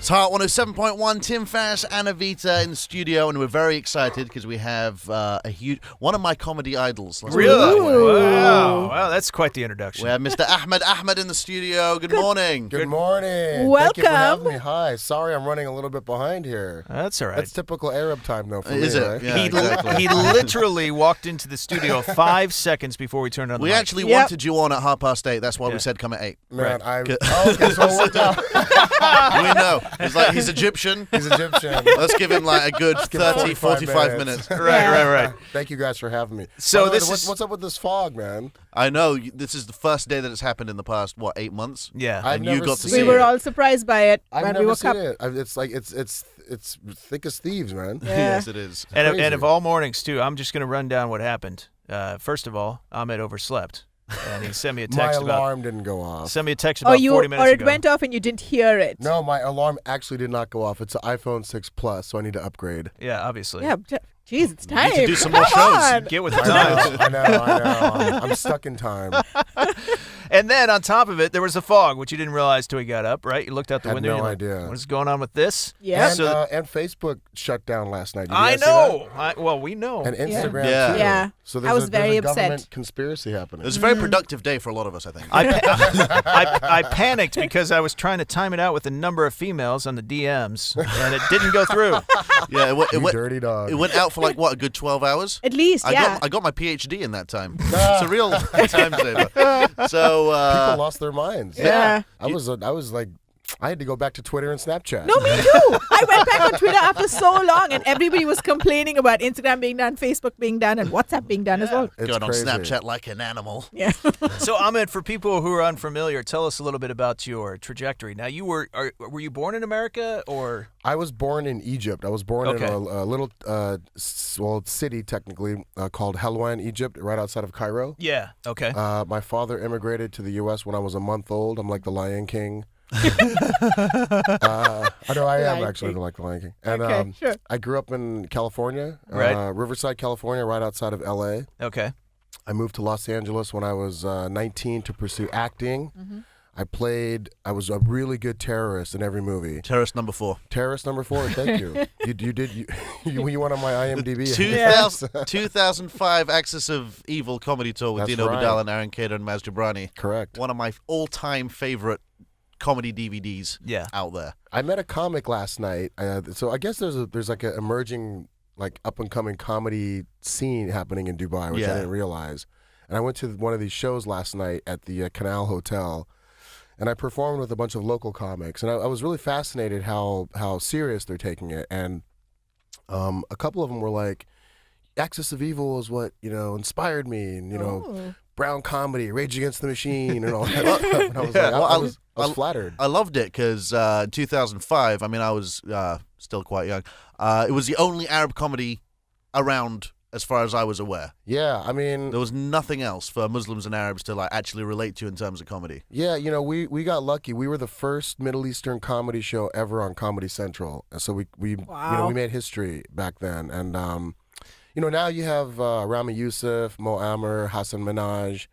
It's Heart 107.1, Tim Fash, Anna Vita in the studio, and we're very excited because we have one of my comedy idols. Really? Wow, that's quite the introduction. We have Mr. Ahmed Ahmed in the studio. Good morning. Good morning. Welcome. Thank you for having me. Hi. Sorry I'm running a little bit behind here. That's all right. That's typical Arab time, though, for me, Is it? right? Yeah, he exactly. he literally walked into the studio 5 seconds before we turned on the We mic. actually wanted you on at 8:30. That's why we Yeah. said come at 8. Man, Right. okay, so it worked out. We know. It's like he's Egyptian. He's Egyptian. Let's give him like a good give him 30, 45 minutes. minutes. Right. Thank you guys for having me. So By the way, this is- what's up with this fog, man? I know this is the first day that it's happened in the past, 8 months? Yeah. I've And you never got to seen see We it. were all surprised by it I've when we never woke seen up. it. It's like it's thick as thieves, man. Yeah. Yes, it is. And crazy. of all mornings, too, I'm just going to run down what happened. First of all, Ahmed overslept. And he sent me a My text alarm didn't go off. about 40 minutes or it ago. went off and you didn't hear it. No, my alarm actually did not go off. It's an iPhone 6 Plus, so I need to upgrade. Yeah, obviously. Yeah, geez, it's time. need to do some Come more shows. on. Get with the I times. know. I'm stuck in time. And then on top of it, there was a fog, which you didn't realize till you got up, right? You looked out the Had window. no you're like, idea. What is going on with this? Yeah. And Facebook shut down last night. Did you I guys see know. Well, we know. that? And Instagram Yeah. too. Yeah. So I there's was a very government upset. conspiracy happening. It was a very productive day for a lot of us, I think. I panicked because I was trying to time it out with the number of females on the DMs, and it didn't go through. Yeah, it You went, dirty dog. it went out for like, a good 12 hours? At least, yeah. I got my PhD in that time. It's a real time saver. So, People lost their minds. Yeah. I was like, I had to go back to Twitter and Snapchat. No, me too. I went back on Twitter after so long, and everybody was complaining about Instagram being done, Facebook being done, and WhatsApp being done as well. It's going on crazy. Snapchat like an animal. Yeah. So, Ahmed, for people who are unfamiliar, tell us a little bit about your trajectory. Now, were you born in America or? I was born in Egypt. I was born in Okay. a little city, technically, called Helwan, Egypt, right outside of Cairo. Yeah. Okay. My father immigrated to the U.S. when I was a month old. I'm like the Lion King. I know I am Lion actually King. like the Lion King. And Okay, sure. I grew up in California, Right. Riverside, California, right outside of L.A. Okay. I moved to Los Angeles when I was 19 to pursue acting. Mm-hmm. I was a really good terrorist in every movie. Terrorist number 4. Terrorist number 4, thank you. You went on my IMDb. 2005 Axis of Evil comedy tour with That's Dino right. Vidal and Aaron Cater and Maz Jobrani. Correct. One of my all-time favorite comedy DVDs Yeah. out there. I met a comic last night. So I guess there's like an emerging, like up and coming comedy scene happening in Dubai, which I Yeah. didn't realize. And I went to one of these shows last night at the Canal Hotel, and I performed with a bunch of local comics. And I was really fascinated how serious they're taking it. And a couple of them were like, Axis of Evil is what inspired me, and Oh. brown comedy, Rage Against the Machine, and all that stuff. And I was like, Well, I was flattered. I loved it because in 2005, I mean, I was still quite young. It was the only Arab comedy around as far as I was aware. Yeah, I mean, There was nothing else for Muslims and Arabs to actually relate to in terms of comedy. yeah, we got lucky. We were the first Middle Eastern comedy show ever on Comedy Central, and so we Wow. we made history back then. And now you have Rami Youssef, Mo Amer, Hassan Minhaj.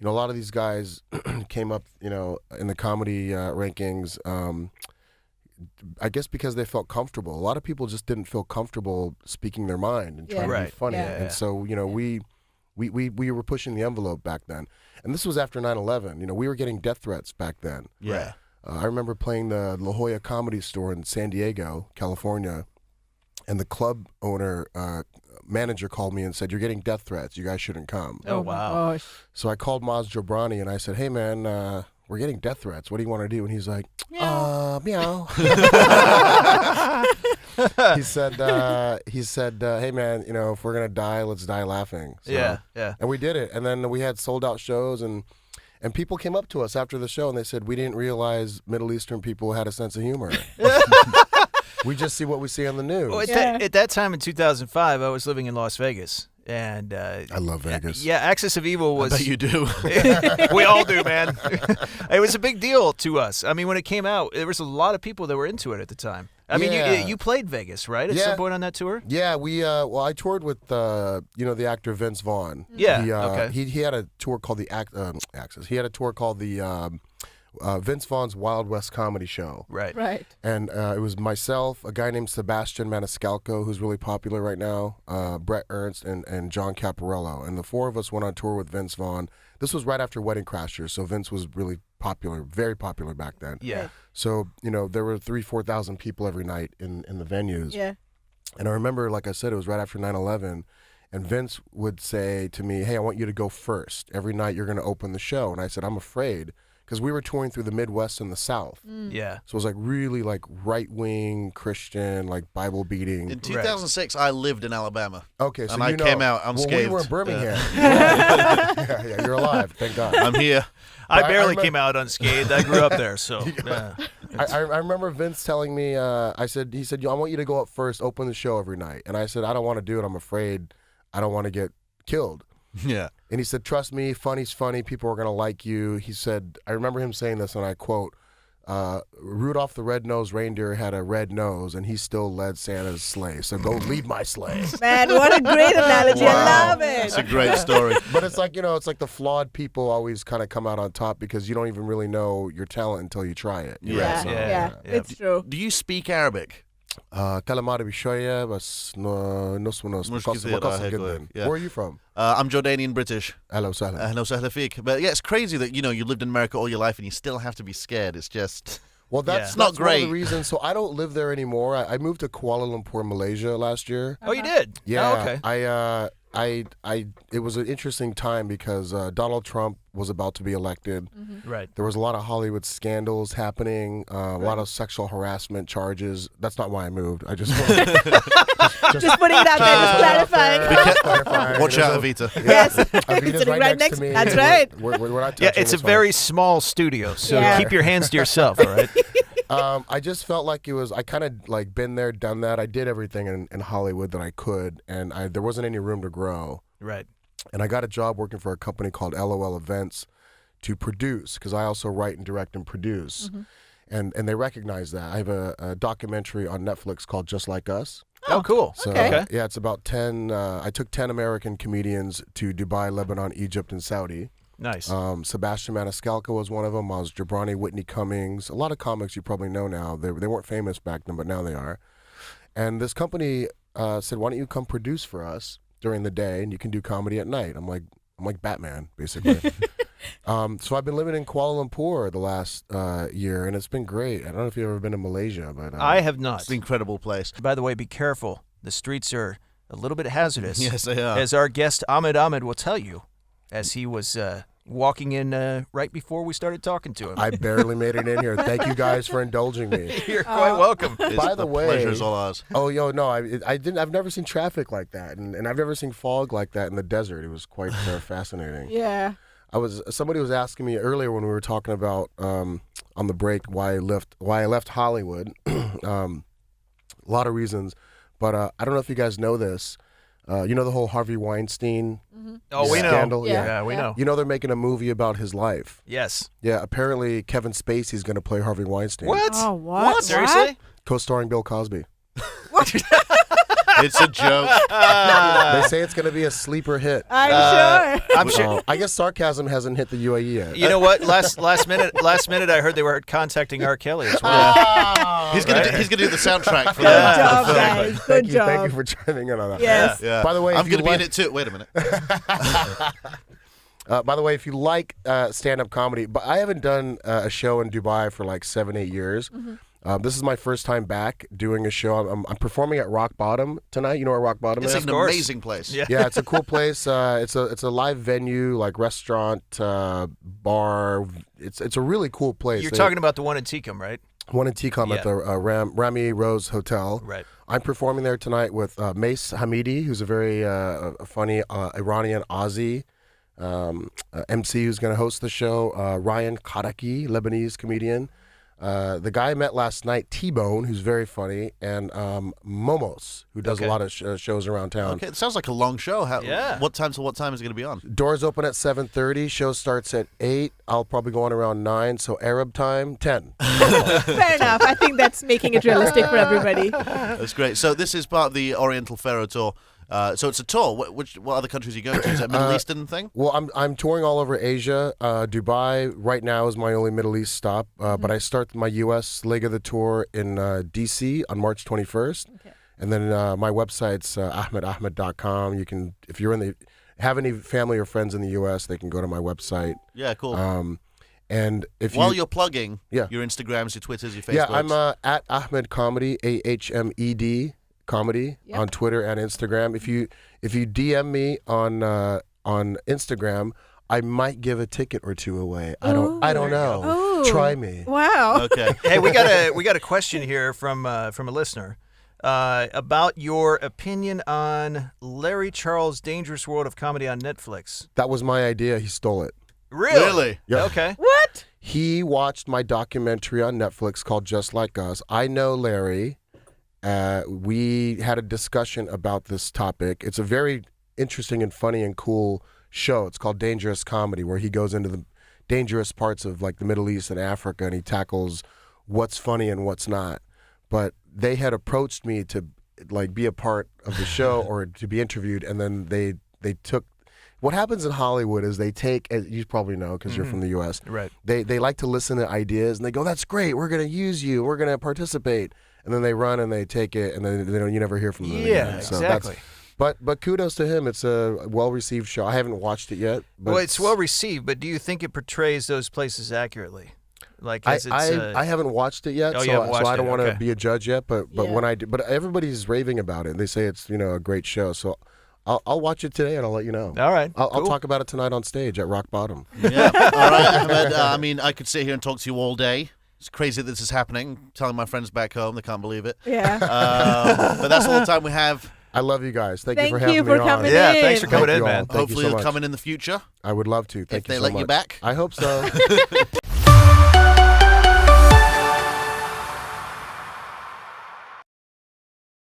A lot of these guys came up, in the comedy rankings. I guess because they felt comfortable. A lot of people just didn't feel comfortable speaking their mind and trying to be Right. funny. Yeah. And so, we were pushing the envelope back then. And this was after 9/11. We were getting death threats back then. Yeah. I remember playing the La Jolla Comedy Store in San Diego, California, and the club owner, manager called me and said, "You're getting death threats. You guys shouldn't come." Oh, my wow. gosh. So I called Maz Jobrani and I said, "Hey, man, we're getting death threats. What do you want to do?" And he's like, meow. he said, "Hey, man, if we're gonna die, let's die laughing." So, Yeah. And we did it. And then we had sold out shows, and people came up to us after the show and they said, "We didn't realize Middle Eastern people had a sense of humor. We just see what we see on the news." Well, Yeah. at that time in 2005, I was living in Las Vegas. And I love Vegas. Yeah, Axis of Evil was. I bet you do. We all do, man. It was a big deal to us. I mean, when it came out, there was a lot of people that were into it at the time. I mean, Yeah. you played Vegas, right? At Yeah. some point on that tour? Yeah, I toured with the actor Vince Vaughn. Yeah, He, okay. He had a tour called the Axis. He had a tour called the Vince Vaughn's Wild West Comedy Show. Right. Right. And it was myself, a guy named Sebastian Maniscalco, who's really popular right now, Brett Ernst, and John Caparello. And the four of us went on tour with Vince Vaughn. This was right after Wedding Crashers, so Vince was really popular, very popular back then. Yeah. Right. So, there were 3,000-4,000 people every night in the venues. Yeah. And I remember, like I said, it was right after 9/11, and Vince would say to me, hey, I want you to go first. Every night you're going to open the show. And I said, I'm afraid, because we were touring through the Midwest and the South. Yeah. So it was like really like right-wing Christian, like Bible beating. In 2006, I lived in Alabama. Okay, so and I came out unscathed. Well, we were in Birmingham. Yeah, you're alive. Thank God. I'm here. I But I barely remember- came out unscathed. I grew up there, so yeah. I remember Vince telling me, he said, I want you to go up first, open the show every night. And I said, I don't want to do it. I'm afraid I don't want to get killed. Yeah. And he said, trust me, funny's funny. People are going to like you. He said, I remember him saying this, and I quote, Rudolph the Red-Nosed Reindeer had a red nose, and he still led Santa's sleigh. So go lead my sleigh. Man, what a great analogy. Wow. I love It's it. a great story. But it's like, it's like the flawed people always kind of come out on top because you don't even really know your talent until you try it. Yeah. So, Yeah. It's true. Do you speak Arabic? كلمات بشوية بس نص ونص. مش بقص كثير، جدا. هيك. Yeah. Where are you from? I'm Jordanian British. أهلا وسهلا. أهلا وسهلا فيك. But yeah, it's crazy that you lived in America all your life and you still have to be scared. It's just Well, Yeah. that's It's not one of great. the reasons. So I don't live there anymore. I moved to Kuala Lumpur, Malaysia last year. Oh, you did? Yeah. Oh, okay. It was an interesting time because Donald Trump was about to be elected. Right. There was a lot of Hollywood scandals happening, a lot of sexual harassment charges. That's not why I moved. I just Just putting it out there, just clarifying. clarifying. watch out, Avita. Yes. Avita's Sitting right next. to me. That's right. We're not Yeah, touching it's a this one. very small studio, so Yeah. keep your hands to yourself, all right? I just felt like I kind of like been there, done that. I did everything in Hollywood that I could, and there wasn't any room to grow. Right. And I got a job working for a company called LOL Events to produce, because I also write and direct and produce. And they recognize that. I have a documentary on Netflix called Just Like Us. Oh, cool. So, Okay. yeah, it's about 10, I took 10 American comedians to Dubai, Lebanon, Egypt, and Saudi. Nice. Sebastian Maniscalco was one of them. I was Jabrani, Whitney Cummings. A lot of comics you probably know now. They weren't famous back then, but now they are. And this company said, why don't you come produce for us during the day, and you can do comedy at night. I'm like Batman, basically. So I've been living in Kuala Lumpur the last year, and it's been great. I don't know if you've ever been to Malaysia, but I have not. It's an incredible place. By the way, be careful. The streets are a little bit hazardous. Yes, they are. As our guest Ahmed Ahmed will tell you, as he was walking in right before we started talking to him. I barely made it in here. Thank you guys for indulging me. You're quite welcome. By the way, pleasure's all ours. Oh, no, I've never seen traffic like that, and I've never seen fog like that in the desert. It was quite fascinating. Yeah. Somebody was asking me earlier when we were talking about on the break why I left Hollywood. A lot of reasons, but I don't know if you guys know this. You know the whole Harvey Weinstein Oh, we know. scandal? Yeah, we know. You know they're making a movie about his life. Yes. Yeah, apparently Kevin Spacey's going to play Harvey Weinstein. What? Oh, what? Seriously? Co-starring Bill Cosby. It's a joke. They say it's going to be a sleeper hit. I'm sure. I'm sure. I guess sarcasm hasn't hit the UAE yet. You know what? Last minute, I heard they were contacting R. Kelly as well. He's gonna do the soundtrack for Good that. job, for the film. guys. Good job. Thank you for chiming in on that. Yes. Yeah. By the way, I'm if you gonna be in like- it too. Wait a minute. By the way, if you like stand-up comedy, but I haven't done a show in Dubai for like 7-8 years. This is my first time back doing a show. I'm performing at Rock Bottom tonight. You know where Rock Bottom It's is? an course. amazing place. Yeah. Yeah, it's a cool place. It's a live venue, like restaurant, bar. It's a really cool place. You're talking about the one in Teecum, right? one in Tecom Yeah. at the Rami Rose Hotel. Right. I'm performing there tonight with Mace Hamidi, who's a very funny Iranian Aussie MC who's going to host the show. Ryan Karaki, Lebanese comedian. The guy I met last night, T-Bone, who's very funny, and Momos, who does Okay. a lot of shows around town. Okay, it sounds like a long show. Yeah. What time to what time is it going to be on? Doors open at 7:30. Show starts at 8. I'll probably go on around 9. So Arab time, 10. Fair enough. I think that's making it realistic for everybody. That's great. So this is part of the Oriental Pharaoh tour. So it's a tour. What other countries are you going to? Is that Middle Eastern thing? Well, I'm touring all over Asia. Dubai right now is my only Middle East stop, but I start my U.S. leg of the tour in D.C. on March 21st, and then my website's ahmedahmed.com. You can, if you're have any family or friends in the U.S., they can go to my website. Yeah, cool. And if while you're plugging, your Instagrams, your Twitters, your Facebooks. Yeah, I'm at Ahmed Comedy, AHMED Comedy on Twitter and Instagram. If you DM me on Instagram, I might give a ticket or two away. I don't know. Oh. Try me. Wow. Okay. Hey, we got a question here from a listener about your opinion on Larry Charles' Dangerous World of Comedy on Netflix. That was my idea. He stole it. Really? Yeah. Okay. What? He watched my documentary on Netflix called Just Like Us. I know Larry. We had a discussion about this topic. It's a very interesting and funny and cool show. It's called Dangerous Comedy, where he goes into the dangerous parts of like the Middle East and Africa, and he tackles what's funny and what's not. But they had approached me to like be a part of the show or to be interviewed, and then they took. What happens in Hollywood is they take, as you probably know because you're from the U.S., Right. They like to listen to ideas and they go, "That's great. We're going to use you. We're going to participate." And then they run and they take it, and then you never hear from them again. Yeah, So exactly. But kudos to him. It's a well-received show. I haven't watched it yet. But Well, it's well received, but do you think it portrays those places accurately? Like, I as it's, I haven't watched it yet, Oh, you so, haven't watched I don't it, want to okay. be a judge yet. But Yeah. when I do, but everybody's raving about it. They say it's a great show. So I'll watch it today and I'll let you know. all right. I'll cool. talk about it tonight on stage at Rock Bottom. Yeah. All right, Ahmed. I mean, I could sit here and talk to you all day. It's crazy that this is happening. Telling my friends back home, they can't believe it. Yeah. But that's all the time we have. I love you guys. Thank Thank you for having you me for on. coming Yeah, in. thanks for coming Thank in, you all. man. Thank you Hopefully, so you'll much. come in the future I would love to. Thank if you they so let much. you back. I hope so.